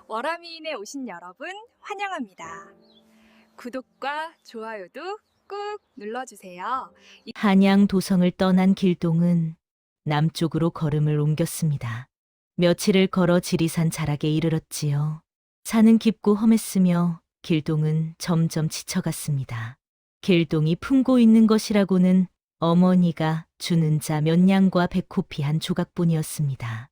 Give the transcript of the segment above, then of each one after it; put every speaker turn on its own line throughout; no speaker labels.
워라미인에 오신 여러분 환영합니다. 구독과 좋아요도 꾹 눌러주세요.
한양 도성을 떠난 길동은 남쪽으로 걸음을 옮겼습니다. 며칠을 걸어 지리산 자락에 이르렀지요. 산은 깊고 험했으며 길동은 점점 지쳐갔습니다. 길동이 품고 있는 것이라고는 어머니가 준 은자 몇 냥과 배꼽이 한 조각뿐이었습니다.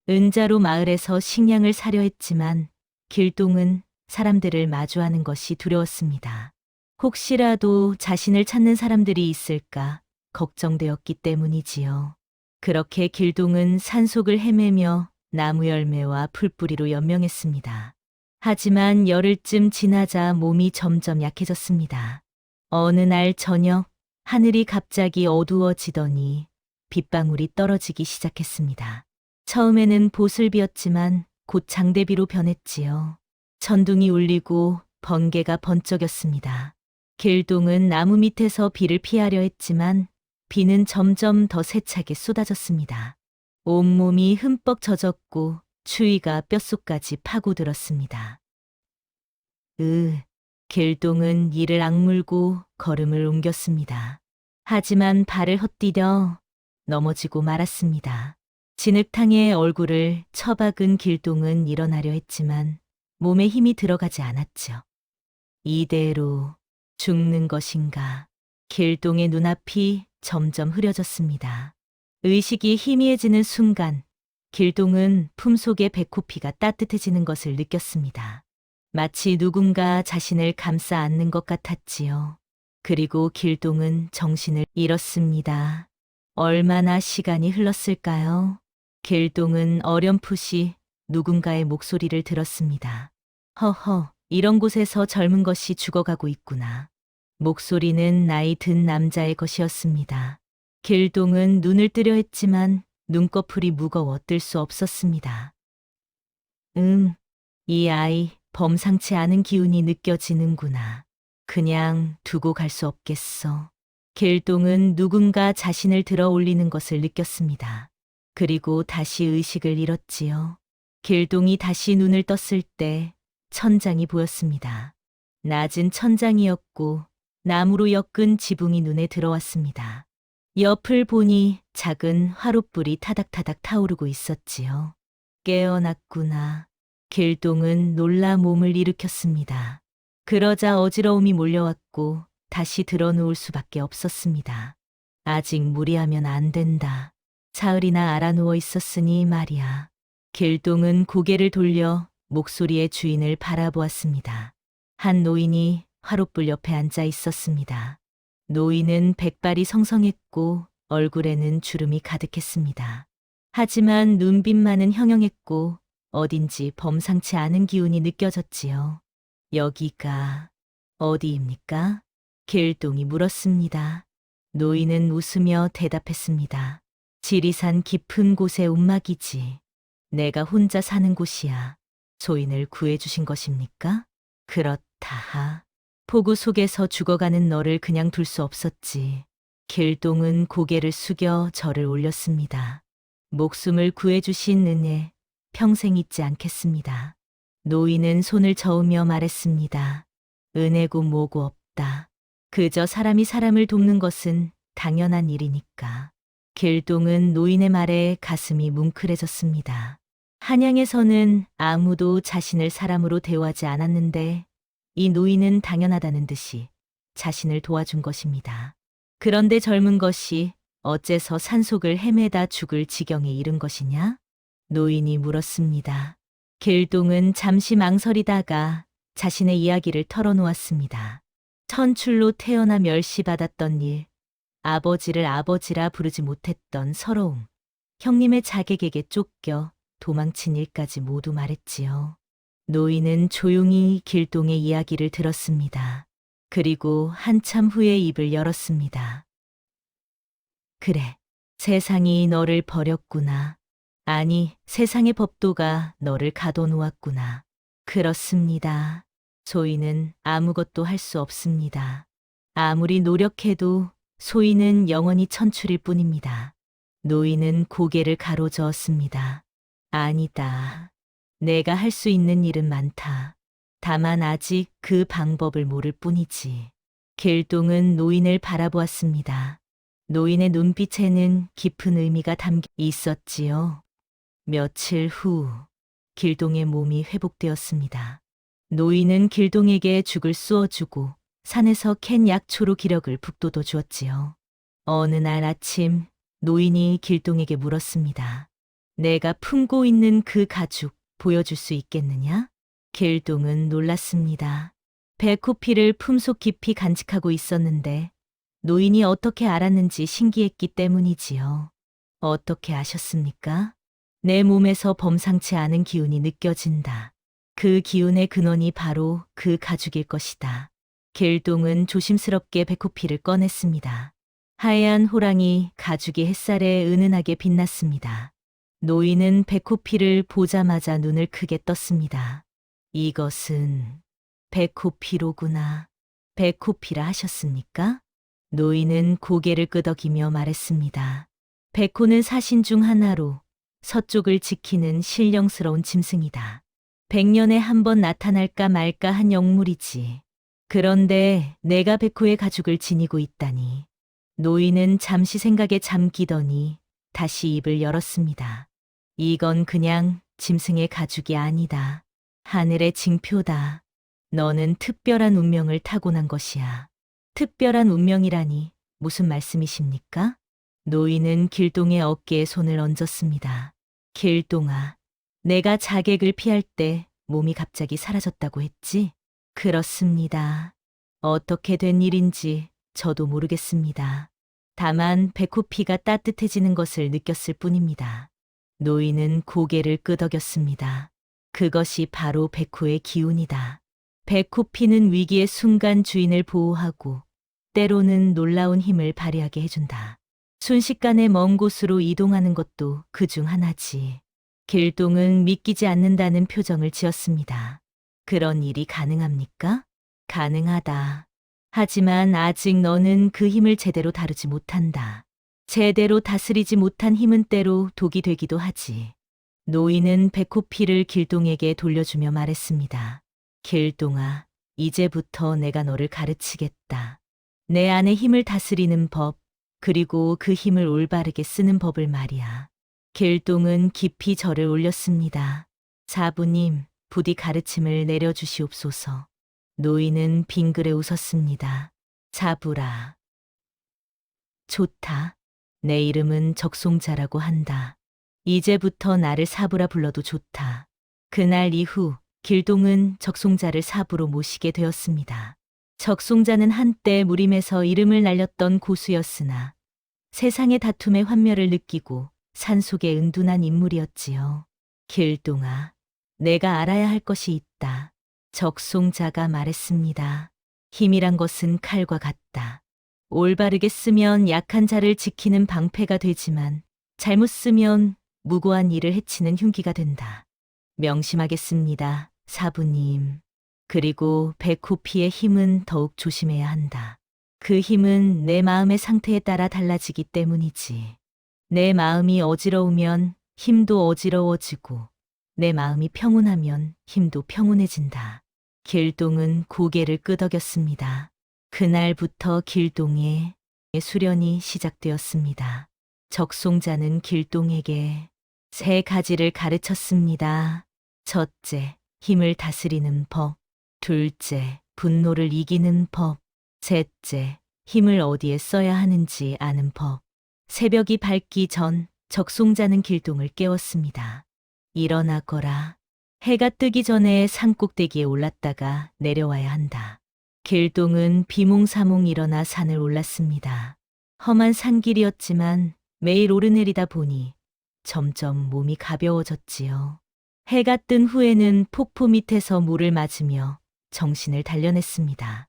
은자로 마을에서 식량을 사려 했지만 길동은 사람들을 마주하는 것이 두려웠습니다. 혹시라도 자신을 찾는 사람들이 있을까 걱정되었기 때문이지요. 그렇게 길동은 산속을 헤매며 나무 열매와 풀뿌리로 연명했습니다. 하지만 열흘쯤 지나자 몸이 점점 약해졌습니다. 어느 날 저녁 하늘이 갑자기 어두워지더니 빗방울이 떨어지기 시작했습니다. 처음에는 보슬비였지만 곧 장대비로 변했지요. 천둥이 울리고 번개가 번쩍였습니다. 길동은 나무 밑에서 비를 피하려 했지만 비는 점점 더 세차게 쏟아졌습니다. 온몸이 흠뻑 젖었고 추위가 뼛속까지 파고들었습니다. 길동은 이를 악물고 걸음을 옮겼습니다. 하지만 발을 헛디뎌 넘어지고 말았습니다. 진흙탕에 얼굴을 처박은 길동은 일어나려 했지만 몸에 힘이 들어가지 않았죠. 이대로 죽는 것인가. 길동의 눈앞이 점점 흐려졌습니다. 의식이 희미해지는 순간 길동은 품속의 배꼽피가 따뜻해지는 것을 느꼈습니다. 마치 누군가 자신을 감싸 안는 것 같았지요. 그리고 길동은 정신을 잃었습니다. 얼마나 시간이 흘렀을까요? 길동은 어렴풋이 누군가의 목소리를 들었습니다. 허허, 이런 곳에서 젊은 것이 죽어가고 있구나. 목소리는 나이 든 남자의 것이었습니다. 길동은 눈을 뜨려 했지만 눈꺼풀이 무거워 뜰 수 없었습니다. 이 아이 범상치 않은 기운이 느껴지는구나. 그냥 두고 갈 수 없겠어. 길동은 누군가 자신을 들어 올리는 것을 느꼈습니다. 그리고 다시 의식을 잃었지요. 길동이 다시 눈을 떴을 때 천장이 보였습니다. 낮은 천장이었고 나무로 엮은 지붕이 눈에 들어왔습니다. 옆을 보니 작은 화롯불이 타닥타닥 타오르고 있었지요. 깨어났구나. 길동은 놀라 몸을 일으켰습니다. 그러자 어지러움이 몰려왔고 다시 드러누울 수밖에 없었습니다. 아직 무리하면 안 된다. 사흘이나 알아누워 있었으니 말이야. 길동은 고개를 돌려 목소리의 주인을 바라보았습니다. 한 노인이 화롯불 옆에 앉아 있었습니다. 노인은 백발이 성성했고 얼굴에는 주름이 가득했습니다. 하지만 눈빛만은 형형했고 어딘지 범상치 않은 기운이 느껴졌지요. 여기가 어디입니까? 길동이 물었습니다. 노인은 웃으며 대답했습니다. 지리산 깊은 곳의 움막이지. 내가 혼자 사는 곳이야. 소인을 구해주신 것입니까? 그렇다. 폭우 속에서 죽어가는 너를 그냥 둘 수 없었지. 길동은 고개를 숙여 절을 올렸습니다. 목숨을 구해주신 은혜 평생 잊지 않겠습니다. 노인은 손을 저으며 말했습니다. 은혜고 뭐고 없다. 그저 사람이 사람을 돕는 것은 당연한 일이니까. 길동은 노인의 말에 가슴이 뭉클해졌습니다. 한양에서는 아무도 자신을 사람으로 대우하지 않았는데 이 노인은 당연하다는 듯이 자신을 도와준 것입니다. 그런데 젊은 것이 어째서 산속을 헤매다 죽을 지경에 이른 것이냐? 노인이 물었습니다. 길동은 잠시 망설이다가 자신의 이야기를 털어놓았습니다. 천출로 태어나 멸시받았던 일, 아버지를 아버지라 부르지 못했던 서러움, 형님의 자객에게 쫓겨 도망친 일까지 모두 말했지요. 노인은 조용히 길동의 이야기를 들었습니다. 그리고 한참 후에 입을 열었습니다. 그래, 세상이 너를 버렸구나. 아니, 세상의 법도가 너를 가둬놓았구나. 그렇습니다. 소인은 아무것도 할 수 없습니다. 아무리 노력해도 소인은 영원히 천출일 뿐입니다. 노인은 고개를 가로저었습니다. 아니다. 내가 할 수 있는 일은 많다. 다만 아직 그 방법을 모를 뿐이지. 길동은 노인을 바라보았습니다. 노인의 눈빛에는 깊은 의미가 담겨 있었지요. 며칠 후, 길동의 몸이 회복되었습니다. 노인은 길동에게 죽을 쑤어주고 산에서 캔 약초로 기력을 북돋워 주었지요. 어느 날 아침, 노인이 길동에게 물었습니다. 내가 품고 있는 그 가죽 보여줄 수 있겠느냐? 길동은 놀랐습니다. 배코피를 품속 깊이 간직하고 있었는데 노인이 어떻게 알았는지 신기했기 때문이지요. 어떻게 아셨습니까? 내 몸에서 범상치 않은 기운이 느껴진다. 그 기운의 근원이 바로 그 가죽일 것이다. 길동은 조심스럽게 배코피를 꺼냈습니다. 하얀 호랑이 가죽이 햇살에 은은하게 빛났습니다. 노인은 배코피를 보자마자 눈을 크게 떴습니다. 이것은 배코피로구나. 배코피라 하셨습니까? 노인은 고개를 끄덕이며 말했습니다. 백호는 사신 중 하나로 서쪽을 지키는 신령스러운 짐승이다. 100년에 한 번 나타날까 말까 한 영물이지. 그런데 내가 백호의 가죽을 지니고 있다니. 노인은 잠시 생각에 잠기더니 다시 입을 열었습니다. 이건 그냥 짐승의 가죽이 아니다. 하늘의 징표다. 너는 특별한 운명을 타고난 것이야. 특별한 운명이라니 무슨 말씀이십니까? 노인은 길동의 어깨에 손을 얹었습니다. 길동아, 내가 자객을 피할 때 몸이 갑자기 사라졌다고 했지? 그렇습니다. 어떻게 된 일인지 저도 모르겠습니다. 다만 배코피가 따뜻해지는 것을 느꼈을 뿐입니다. 노인은 고개를 끄덕였습니다. 그것이 바로 백호의 기운이다. 배코피는 위기의 순간 주인을 보호하고 때로는 놀라운 힘을 발휘하게 해준다. 순식간에 먼 곳으로 이동하는 것도 그중 하나지. 길동은 믿기지 않는다는 표정을 지었습니다. 그런 일이 가능합니까? 가능하다. 하지만 아직 너는 그 힘을 제대로 다루지 못한다. 제대로 다스리지 못한 힘은 때로 독이 되기도 하지. 노인은 배코피를 길동에게 돌려주며 말했습니다. 길동아, 이제부터 내가 너를 가르치겠다. 내 안의 힘을 다스리는 법, 그리고 그 힘을 올바르게 쓰는 법을 말이야. 길동은 깊이 절을 올렸습니다. 사부님, 부디 가르침을 내려주시옵소서. 노인은 빙그레 웃었습니다. 사부라. 좋다. 내 이름은 적송자라고 한다. 이제부터 나를 사부라 불러도 좋다. 그날 이후 길동은 적송자를 사부로 모시게 되었습니다. 적송자는 한때 무림에서 이름을 날렸던 고수였으나 세상의 다툼의 환멸을 느끼고 산속에 은둔한 인물이었지요. 길동아, 내가 알아야 할 것이 있다. 적송자가 말했습니다. 힘이란 것은 칼과 같다. 올바르게 쓰면 약한 자를 지키는 방패가 되지만 잘못 쓰면 무고한 일을 해치는 흉기가 된다. 명심하겠습니다, 사부님. 그리고 배코피의 힘은 더욱 조심해야 한다. 그 힘은 내 마음의 상태에 따라 달라지기 때문이지. 내 마음이 어지러우면 힘도 어지러워지고 내 마음이 평온하면 힘도 평온해진다. 길동은 고개를 끄덕였습니다. 그날부터 길동의 수련이 시작되었습니다. 적송자는 길동에게 3가지를 가르쳤습니다. 첫째, 힘을 다스리는 법. 둘째, 분노를 이기는 법. 셋째, 힘을 어디에 써야 하는지 아는 법. 새벽이 밝기 전 적송자는 길동을 깨웠습니다. 일어나거라. 해가 뜨기 전에 산꼭대기에 올랐다가 내려와야 한다. 길동은 비몽사몽 일어나 산을 올랐습니다. 험한 산길이었지만 매일 오르내리다 보니 점점 몸이 가벼워졌지요. 해가 뜬 후에는 폭포 밑에서 물을 맞으며 정신을 단련했습니다.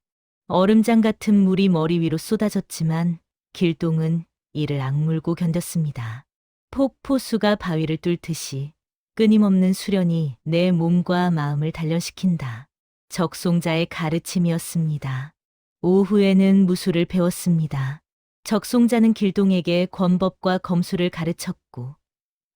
얼음장 같은 물이 머리 위로 쏟아졌지만 길동은 이를 악물고 견뎠습니다. 폭포수가 바위를 뚫듯이 끊임없는 수련이 내 몸과 마음을 단련시킨다. 적송자의 가르침이었습니다. 오후에는 무술을 배웠습니다. 적송자는 길동에게 권법과 검술을 가르쳤고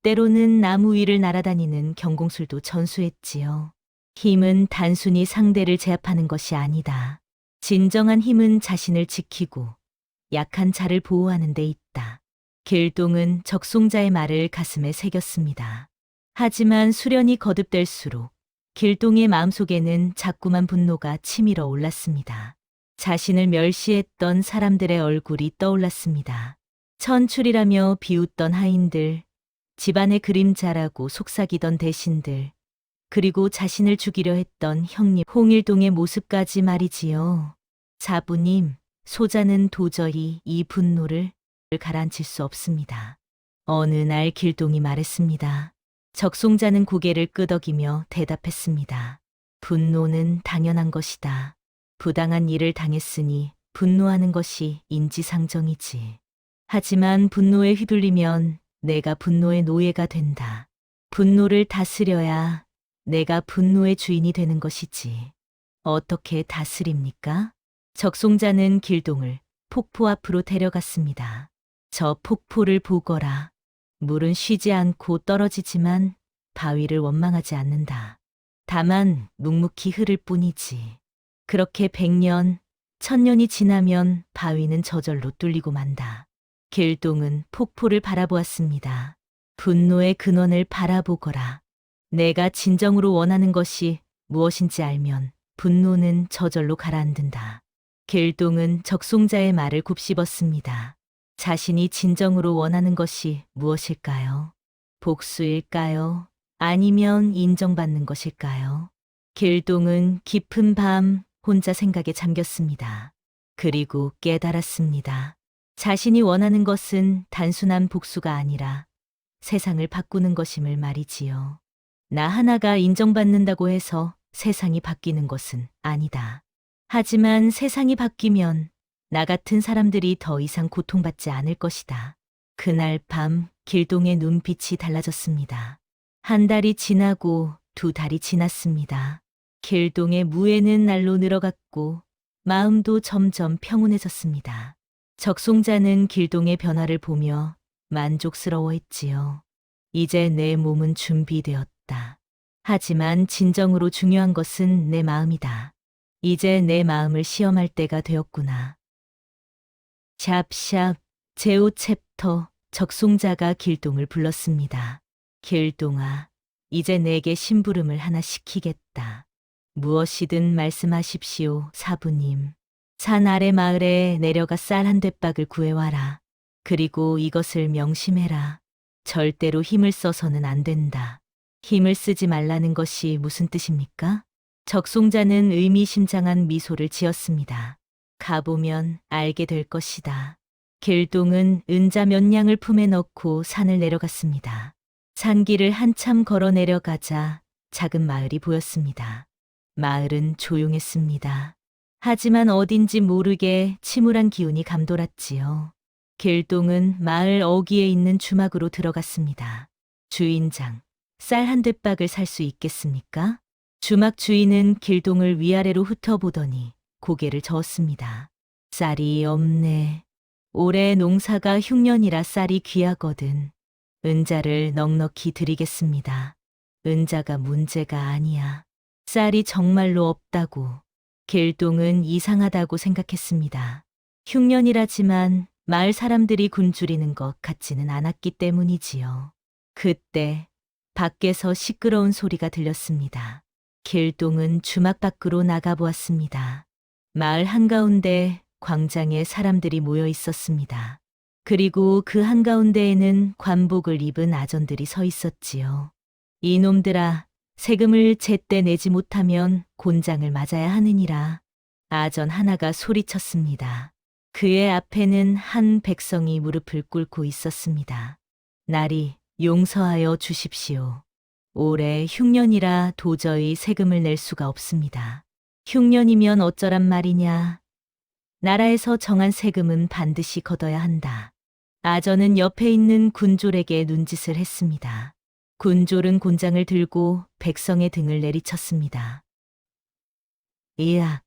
때로는 나무 위를 날아다니는 경공술도 전수했지요. 힘은 단순히 상대를 제압하는 것이 아니다. 진정한 힘은 자신을 지키고 약한 자를 보호하는 데 있다. 길동은 적송자의 말을 가슴에 새겼습니다. 하지만 수련이 거듭될수록 길동의 마음속에는 자꾸만 분노가 치밀어 올랐습니다. 자신을 멸시했던 사람들의 얼굴이 떠올랐습니다. 천출이라며 비웃던 하인들, 집안의 그림자라고 속삭이던 대신들, 그리고 자신을 죽이려 했던 형님 홍일동의 모습까지 말이지요. 사부님, 소자는 도저히 이 분노를 가라앉힐 수 없습니다. 어느 날 길동이 말했습니다. 적송자는 고개를 끄덕이며 대답했습니다. 분노는 당연한 것이다. 부당한 일을 당했으니 분노하는 것이 인지상정이지. 하지만 분노에 휘둘리면 내가 분노의 노예가 된다. 분노를 다스려야 내가 분노의 주인이 되는 것이지. 어떻게 다스립니까? 적송자는 길동을 폭포 앞으로 데려갔습니다. 저 폭포를 보거라. 물은 쉬지 않고 떨어지지만 바위를 원망하지 않는다. 다만 묵묵히 흐를 뿐이지. 그렇게 100년, 1000년이 지나면 바위는 저절로 뚫리고 만다. 길동은 폭포를 바라보았습니다. 분노의 근원을 바라보거라. 내가 진정으로 원하는 것이 무엇인지 알면 분노는 저절로 가라앉는다. 길동은 적송자의 말을 곱씹었습니다. 자신이 진정으로 원하는 것이 무엇일까요? 복수일까요? 아니면 인정받는 것일까요? 길동은 깊은 밤 혼자 생각에 잠겼습니다. 그리고 깨달았습니다. 자신이 원하는 것은 단순한 복수가 아니라 세상을 바꾸는 것임을 말이지요. 나 하나가 인정받는다고 해서 세상이 바뀌는 것은 아니다. 하지만 세상이 바뀌면 나 같은 사람들이 더 이상 고통받지 않을 것이다. 그날 밤 길동의 눈빛이 달라졌습니다. 한 달이 지나고 2달이 지났습니다. 길동의 무해는 날로 늘어갔고 마음도 점점 평온해졌습니다. 적송자는 길동의 변화를 보며 만족스러워했지요. 이제 내 몸은 준비되었다. 하지만 진정으로 중요한 것은 내 마음이다. 이제 내 마음을 시험할 때가 되었구나. 샵샵 제5 챕터 적송자가 길동을 불렀습니다. 길동아, 이제 내게 심부름을 하나 시키겠다. 무엇이든 말씀하십시오, 사부님. 산 아래 마을에 내려가 쌀 한 뎃박을 구해와라. 그리고 이것을 명심해라. 절대로 힘을 써서는 안 된다. 힘을 쓰지 말라는 것이 무슨 뜻입니까? 적송자는 의미심장한 미소를 지었습니다. 가보면 알게 될 것이다. 길동은 은자 몇 냥을 품에 넣고 산을 내려갔습니다. 산길을 한참 걸어 내려가자 작은 마을이 보였습니다. 마을은 조용했습니다. 하지만 어딘지 모르게 침울한 기운이 감돌았지요. 길동은 마을 어귀에 있는 주막으로 들어갔습니다. 주인장, 쌀 한 뎃박을 살 수 있겠습니까? 주막 주인은 길동을 위아래로 훑어보더니 고개를 저었습니다. 쌀이 없네. 올해 농사가 흉년이라 쌀이 귀하거든. 은자를 넉넉히 드리겠습니다. 은자가 문제가 아니야. 쌀이 정말로 없다고. 길동은 이상하다고 생각했습니다. 흉년이라지만 마을 사람들이 굶주리는 것 같지는 않았기 때문이지요. 그때 밖에서 시끄러운 소리가 들렸습니다. 길동은 주막 밖으로 나가보았습니다. 마을 한가운데 광장에 사람들이 모여 있었습니다. 그리고 그 한가운데에는 관복을 입은 아전들이 서 있었지요. 이놈들아, 세금을 제때 내지 못하면 곤장을 맞아야 하느니라. 아전 하나가 소리쳤습니다. 그의 앞에는 한 백성이 무릎을 꿇고 있었습니다. 나리, 용서하여 주십시오. 올해 흉년이라 도저히 세금을 낼 수가 없습니다. 흉년이면 어쩌란 말이냐. 나라에서 정한 세금은 반드시 걷어야 한다. 아전은 옆에 있는 군졸에게 눈짓을 했습니다. 군졸은 곤장을 들고 백성의 등을 내리쳤습니다. 이야,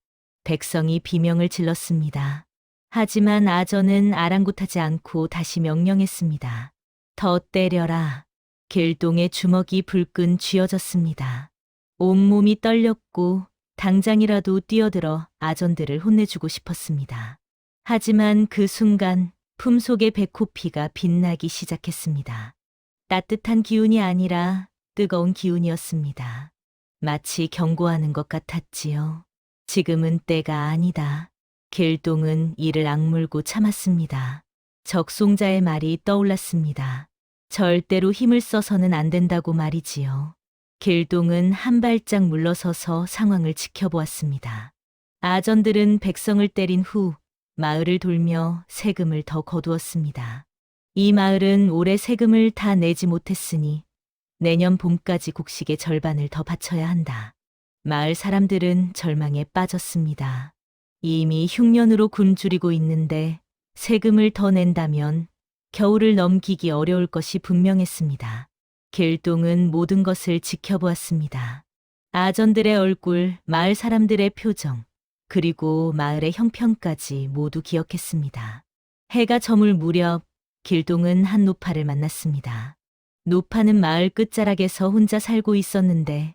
백성이 비명을 질렀습니다. 하지만 아전은 아랑곳하지 않고 다시 명령했습니다. 더 때려라. 길동의 주먹이 불끈 쥐어졌습니다. 온몸이 떨렸고 당장이라도 뛰어들어 아전들을 혼내주고 싶었습니다. 하지만 그 순간 품속의 배꼽피가 빛나기 시작했습니다. 따뜻한 기운이 아니라 뜨거운 기운이었습니다. 마치 경고하는 것 같았지요. 지금은 때가 아니다. 길동은 이를 악물고 참았습니다. 적송자의 말이 떠올랐습니다. 절대로 힘을 써서는 안 된다고 말이지요. 길동은 한 발짝 물러서서 상황을 지켜보았습니다. 아전들은 백성을 때린 후 마을을 돌며 세금을 더 거두었습니다. 이 마을은 올해 세금을 다 내지 못했으니 내년 봄까지 곡식의 절반을 더 바쳐야 한다. 마을 사람들은 절망에 빠졌습니다. 이미 흉년으로 굶주리고 있는데 세금을 더 낸다면 겨울을 넘기기 어려울 것이 분명했습니다. 길동은 모든 것을 지켜보았습니다. 아전들의 얼굴, 마을 사람들의 표정, 그리고 마을의 형편까지 모두 기억했습니다. 해가 저물 무렵 길동은 한 노파를 만났습니다. 노파는 마을 끝자락에서 혼자 살고 있었는데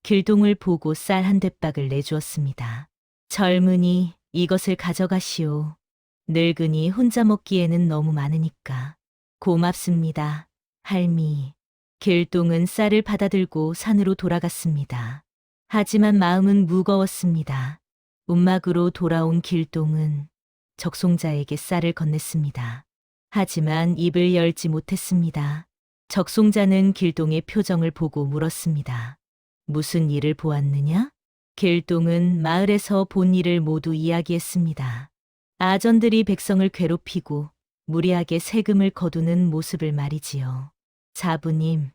길동을 보고 쌀 한 대박을 내주었습니다. 젊은이, 이것을 가져가시오. 늙은이 혼자 먹기에는 너무 많으니까. 고맙습니다, 할미. 길동은 쌀을 받아들고 산으로 돌아갔습니다. 하지만 마음은 무거웠습니다. 움막으로 돌아온 길동은 적송자에게 쌀을 건넸습니다. 하지만 입을 열지 못했습니다. 적송자는 길동의 표정을 보고 물었습니다. 무슨 일을 보았느냐? 길동은 마을에서 본 일을 모두 이야기했습니다. 아전들이 백성을 괴롭히고 무리하게 세금을 거두는 모습을 말이지요. 사부님,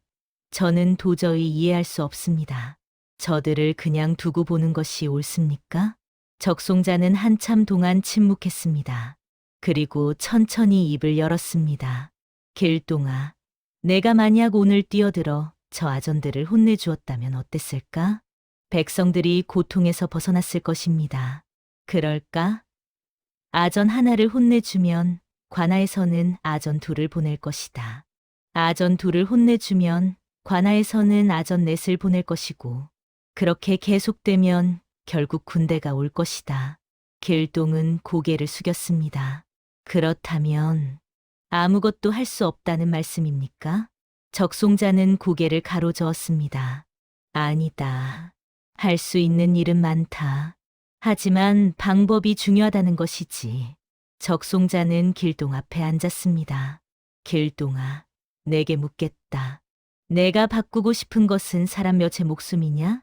저는 도저히 이해할 수 없습니다. 저들을 그냥 두고 보는 것이 옳습니까? 적송자는 한참 동안 침묵했습니다. 그리고 천천히 입을 열었습니다. 길동아, 내가 만약 오늘 뛰어들어 저 아전들을 혼내주었다면 어땠을까? 백성들이 고통에서 벗어났을 것입니다. 그럴까? 아전 하나를 혼내주면 관아에서는 아전 둘을 보낼 것이다. 아전 둘을 혼내주면 관아에서는 아전 넷을 보낼 것이고 그렇게 계속되면 결국 군대가 올 것이다. 길동은 고개를 숙였습니다. 그렇다면 아무것도 할 수 없다는 말씀입니까? 적송자는 고개를 가로저었습니다. 아니다. 할 수 있는 일은 많다. 하지만 방법이 중요하다는 것이지. 적송자는 길동 앞에 앉았습니다. 길동아, 내게 묻겠다. 내가 바꾸고 싶은 것은 사람 몇의 목숨이냐?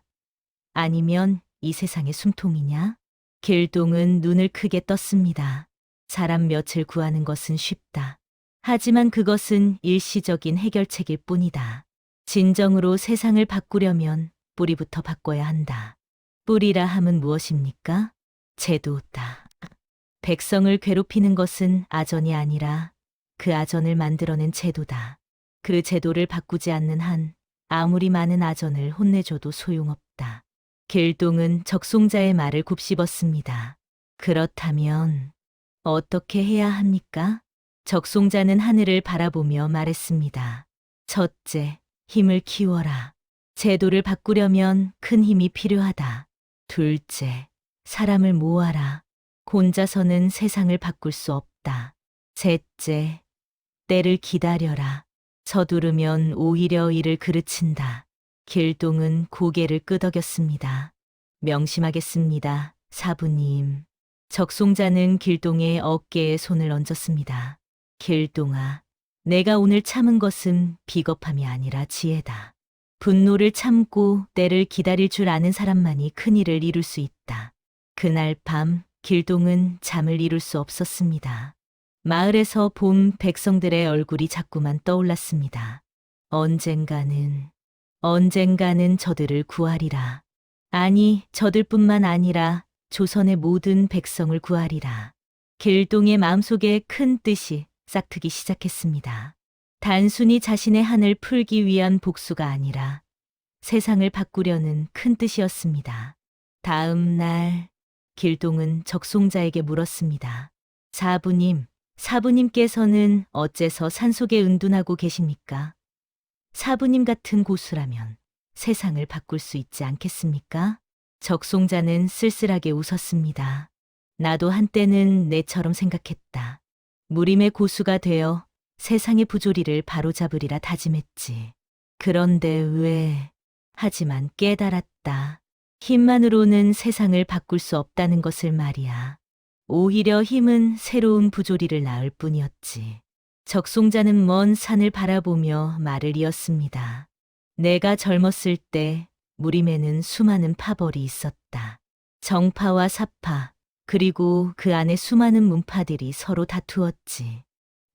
아니면 이 세상의 숨통이냐? 길동은 눈을 크게 떴습니다. 사람 몇을 구하는 것은 쉽다. 하지만 그것은 일시적인 해결책일 뿐이다. 진정으로 세상을 바꾸려면 뿌리부터 바꿔야 한다. 뿌리라 함은 무엇입니까? 제도다. 백성을 괴롭히는 것은 아전이 아니라 그 아전을 만들어낸 제도다. 그 제도를 바꾸지 않는 한 아무리 많은 아전을 혼내줘도 소용없다. 길동은 적송자의 말을 곱씹었습니다. 그렇다면 어떻게 해야 합니까? 적송자는 하늘을 바라보며 말했습니다. 첫째, 힘을 키워라. 제도를 바꾸려면 큰 힘이 필요하다. 둘째, 사람을 모아라. 혼자서는 세상을 바꿀 수 없다. 셋째, 때를 기다려라. 서두르면 오히려 이를 그르친다. 길동은 고개를 끄덕였습니다. 명심하겠습니다, 사부님. 적송자는 길동의 어깨에 손을 얹었습니다. 길동아, 내가 오늘 참은 것은 비겁함이 아니라 지혜다. 분노를 참고 때를 기다릴 줄 아는 사람만이 큰일을 이룰 수 있다. 그날 밤 길동은 잠을 이룰 수 없었습니다. 마을에서 본 백성들의 얼굴이 자꾸만 떠올랐습니다. 언젠가는 저들을 구하리라. 아니, 저들뿐만 아니라 조선의 모든 백성을 구하리라. 길동의 마음속에 큰 뜻이 싹트기 시작했습니다. 단순히 자신의 한을 풀기 위한 복수가 아니라 세상을 바꾸려는 큰 뜻이었습니다. 다음 날 길동은 적송자에게 물었습니다. 사부님께서는 어째서 산속에 은둔하고 계십니까? 사부님 같은 고수라면 세상을 바꿀 수 있지 않겠습니까? 적송자는 쓸쓸하게 웃었습니다. 나도 한때는 내처럼 생각했다. 무림의 고수가 되어 세상의 부조리를 바로잡으리라 다짐했지. 그런데 왜? 하지만 깨달았다. 힘만으로는 세상을 바꿀 수 없다는 것을 말이야. 오히려 힘은 새로운 부조리를 낳을 뿐이었지. 적송자는 먼 산을 바라보며 말을 이었습니다. 내가 젊었을 때 무림에는 수많은 파벌이 있었다. 정파와 사파, 그리고 그 안에 수많은 문파들이 서로 다투었지.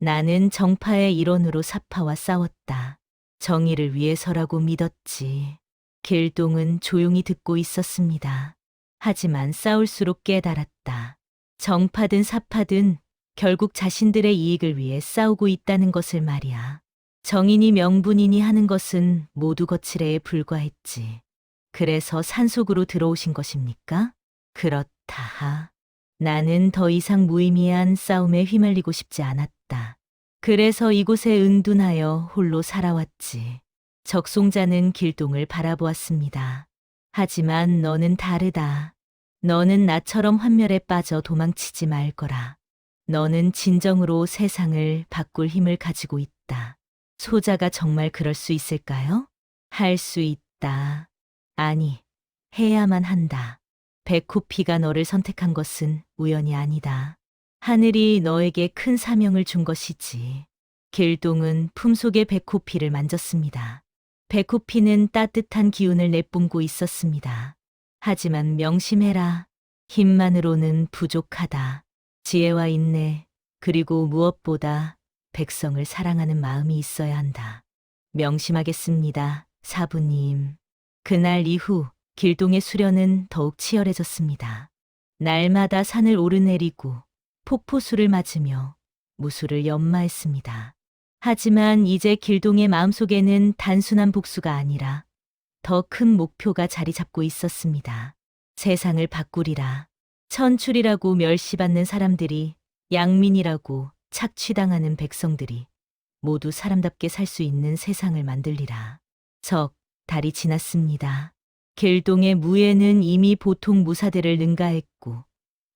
나는 정파의 일원으로 사파와 싸웠다. 정의를 위해서라고 믿었지. 길동은 조용히 듣고 있었습니다. 하지만 싸울수록 깨달았다. 정파든 사파든 결국 자신들의 이익을 위해 싸우고 있다는 것을 말이야. 정인이 명분이니 하는 것은 모두 거칠애에 불과했지. 그래서 산속으로 들어오신 것입니까? 그렇다. 나는 더 이상 무의미한 싸움에 휘말리고 싶지 않았다. 그래서 이곳에 은둔하여 홀로 살아왔지. 적송자는 길동을 바라보았습니다. 하지만 너는 다르다. 너는 나처럼 환멸에 빠져 도망치지 말거라. 너는 진정으로 세상을 바꿀 힘을 가지고 있다. 소자가 정말 그럴 수 있을까요? 할 수 있다. 아니, 해야만 한다. 백호피가 너를 선택한 것은 우연이 아니다. 하늘이 너에게 큰 사명을 준 것이지. 길동은 품속의 백호피를 만졌습니다. 백호피는 따뜻한 기운을 내뿜고 있었습니다. 하지만 명심해라. 힘만으로는 부족하다. 지혜와 인내, 그리고 무엇보다 백성을 사랑하는 마음이 있어야 한다. 명심하겠습니다, 사부님. 그날 이후 길동의 수련은 더욱 치열해졌습니다. 날마다 산을 오르내리고 폭포수를 맞으며 무술을 연마했습니다. 하지만 이제 길동의 마음속에는 단순한 복수가 아니라 더 큰 목표가 자리 잡고 있었습니다. 세상을 바꾸리라. 천출이라고 멸시받는 사람들이, 양민이라고 착취당하는 백성들이 모두 사람답게 살 수 있는 세상을 만들리라. 석 달이 지났습니다. 길동의 무예는 이미 보통 무사들을 능가했고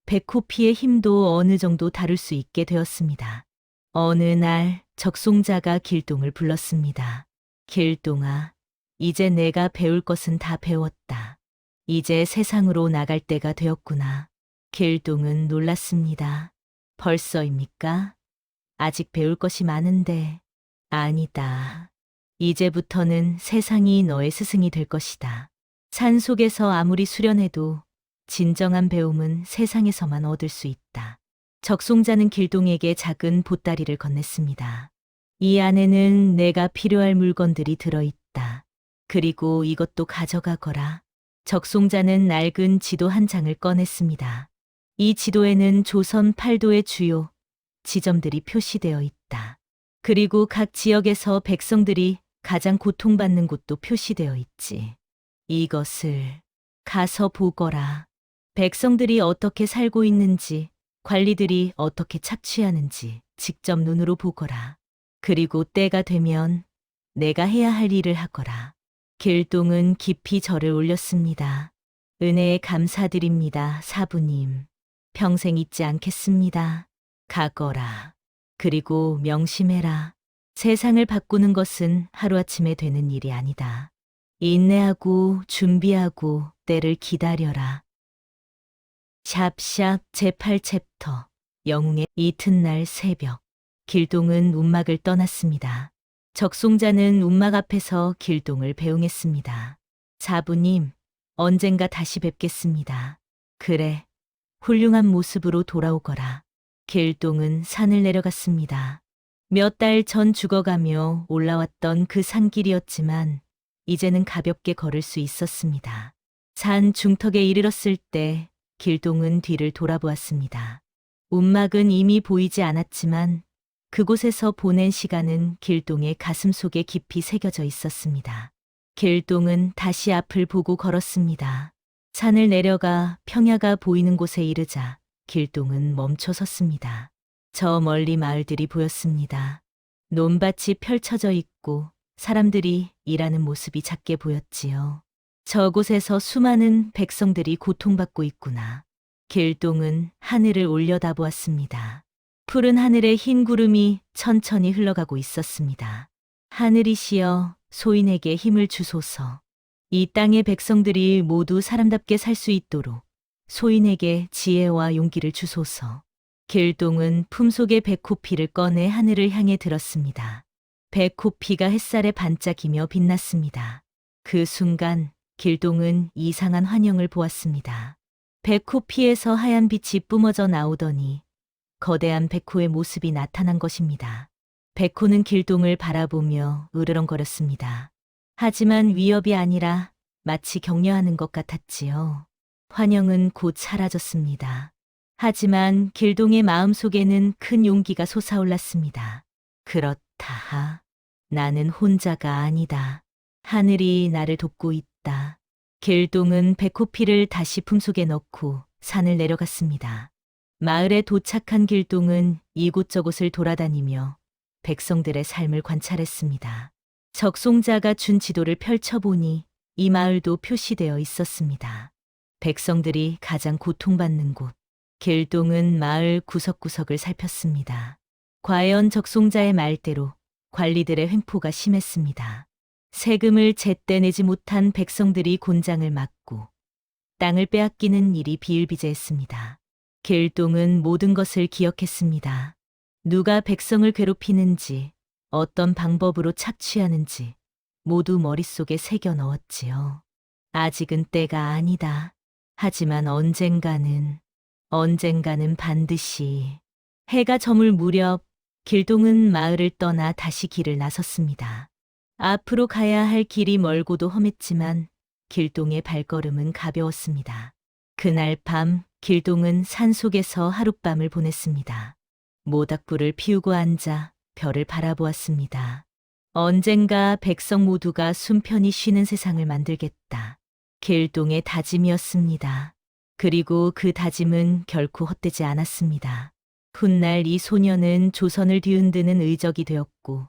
백호피의 힘도 어느 정도 다룰 수 있게 되었습니다. 어느 날 적송자가 길동을 불렀습니다. 길동아, 이제 내가 배울 것은 다 배웠다. 이제 세상으로 나갈 때가 되었구나. 길동은 놀랐습니다. 벌써입니까? 아직 배울 것이 많은데. 아니다. 이제부터는 세상이 너의 스승이 될 것이다. 산 속에서 아무리 수련해도 진정한 배움은 세상에서만 얻을 수 있다. 적송자는 길동에게 작은 보따리를 건넸습니다. 이 안에는 내가 필요할 물건들이 들어있다. 그리고 이것도 가져가거라. 적송자는 낡은 지도 한 장을 꺼냈습니다. 이 지도에는 조선 팔도의 주요 지점들이 표시되어 있다. 그리고 각 지역에서 백성들이 가장 고통받는 곳도 표시되어 있지. 이것을 가서 보거라. 백성들이 어떻게 살고 있는지, 관리들이 어떻게 착취하는지 직접 눈으로 보거라. 그리고 때가 되면 내가 해야 할 일을 하거라. 길동은 깊이 절을 올렸습니다. 은혜에 감사드립니다, 사부님. 평생 잊지 않겠습니다. 가거라. 그리고 명심해라. 세상을 바꾸는 것은 하루아침에 되는 일이 아니다. 인내하고 준비하고 때를 기다려라. 샵샵 제8챕터 영웅의 이튿날 새벽. 길동은 운막을 떠났습니다. 적송자는 운막 앞에서 길동을 배웅했습니다. 사부님, 언젠가 다시 뵙겠습니다. 그래, 훌륭한 모습으로 돌아오거라. 길동은 산을 내려갔습니다. 몇 달 전 죽어가며 올라왔던 그 산길이었지만 이제는 가볍게 걸을 수 있었습니다. 산 중턱에 이르렀을 때 길동은 뒤를 돌아보았습니다. 운막은 이미 보이지 않았지만 그곳에서 보낸 시간은 길동의 가슴 속에 깊이 새겨져 있었습니다. 길동은 다시 앞을 보고 걸었습니다. 산을 내려가 평야가 보이는 곳에 이르자 길동은 멈춰 섰습니다. 저 멀리 마을들이 보였습니다. 논밭이 펼쳐져 있고 사람들이 일하는 모습이 작게 보였지요. 저곳에서 수많은 백성들이 고통받고 있구나. 길동은 하늘을 올려다보았습니다. 푸른 하늘에 흰 구름이 천천히 흘러가고 있었습니다. 하늘이시여, 소인에게 힘을 주소서. 이 땅의 백성들이 모두 사람답게 살 수 있도록 소인에게 지혜와 용기를 주소서. 길동은 품속의 백호피를 꺼내 하늘을 향해 들었습니다. 백호피가 햇살에 반짝이며 빛났습니다. 그 순간 길동은 이상한 환영을 보았습니다. 백호피에서 하얀 빛이 뿜어져 나오더니 거대한 백호의 모습이 나타난 것입니다. 백호는 길동을 바라보며 으르렁거렸습니다. 하지만 위협이 아니라 마치 격려하는 것 같았지요. 환영은 곧 사라졌습니다. 하지만 길동의 마음속에는 큰 용기가 솟아올랐습니다. 그렇다. 나는 혼자가 아니다. 하늘이 나를 돕고 있다. 길동은 백호피를 다시 품속에 넣고 산을 내려갔습니다. 마을에 도착한 길동은 이곳저곳을 돌아다니며 백성들의 삶을 관찰했습니다. 적송자가 준 지도를 펼쳐보니 이 마을도 표시되어 있었습니다. 백성들이 가장 고통받는 곳. 길동은 마을 구석구석을 살폈습니다. 과연 적송자의 말대로 관리들의 횡포가 심했습니다. 세금을 제때 내지 못한 백성들이 곤장을 맞고 땅을 빼앗기는 일이 비일비재했습니다. 길동은 모든 것을 기억했습니다. 누가 백성을 괴롭히는지, 어떤 방법으로 착취하는지 모두 머릿속에 새겨 넣었지요. 아직은 때가 아니다. 하지만 언젠가는 반드시. 해가 저물 무렵 길동은 마을을 떠나 다시 길을 나섰습니다. 앞으로 가야 할 길이 멀고도 험했지만 길동의 발걸음은 가벼웠습니다. 그날 밤 길동은 산속에서 하룻밤을 보냈습니다. 모닥불을 피우고 앉아 별을 바라보았습니다. 언젠가 백성 모두가 숨 편히 쉬는 세상을 만들겠다. 길동의 다짐이었습니다. 그리고 그 다짐은 결코 헛되지 않았습니다. 훗날 이 소녀는 조선을 뒤흔드는 의적이 되었고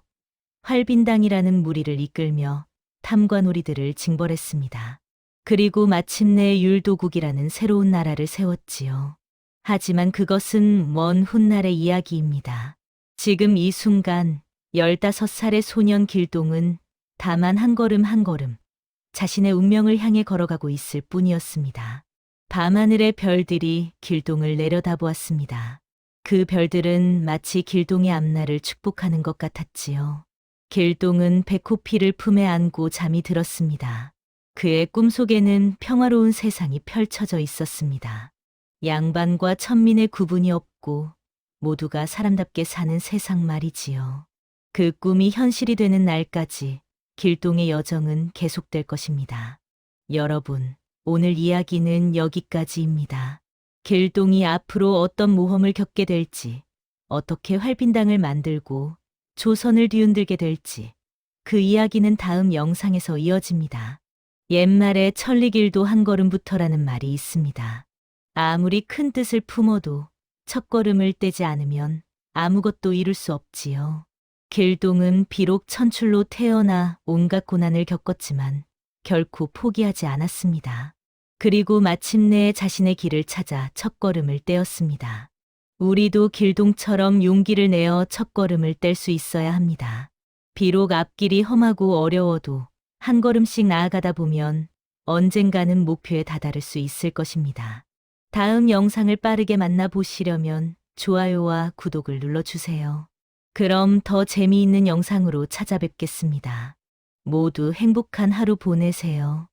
활빈당이라는 무리를 이끌며 탐관오리들을 징벌했습니다. 그리고 마침내 율도국이라는 새로운 나라를 세웠지요. 하지만 그것은 먼 훗날의 이야기입니다. 지금 이 순간 15살의 소년 길동은 다만 한 걸음 한 걸음 자신의 운명을 향해 걸어가고 있을 뿐이었습니다. 밤하늘의 별들이 길동을 내려다보았습니다. 그 별들은 마치 길동의 앞날을 축복하는 것 같았지요. 길동은 백호피를 품에 안고 잠이 들었습니다. 그의 꿈속에는 평화로운 세상이 펼쳐져 있었습니다. 양반과 천민의 구분이 없고 모두가 사람답게 사는 세상 말이지요. 그 꿈이 현실이 되는 날까지 길동의 여정은 계속될 것입니다. 여러분, 오늘 이야기는 여기까지입니다. 길동이 앞으로 어떤 모험을 겪게 될지, 어떻게 활빈당을 만들고 조선을 뒤흔들게 될지, 그 이야기는 다음 영상에서 이어집니다. 옛말에 천리길도 한 걸음부터라는 말이 있습니다. 아무리 큰 뜻을 품어도 첫걸음을 떼지 않으면 아무것도 이룰 수 없지요. 길동은 비록 천출로 태어나 온갖 고난을 겪었지만 결코 포기하지 않았습니다. 그리고 마침내 자신의 길을 찾아 첫걸음을 떼었습니다. 우리도 길동처럼 용기를 내어 첫걸음을 뗄 수 있어야 합니다. 비록 앞길이 험하고 어려워도 한 걸음씩 나아가다 보면 언젠가는 목표에 다다를 수 있을 것입니다. 다음 영상을 빠르게 만나보시려면 좋아요와 구독을 눌러주세요. 그럼 더 재미있는 영상으로 찾아뵙겠습니다. 모두 행복한 하루 보내세요.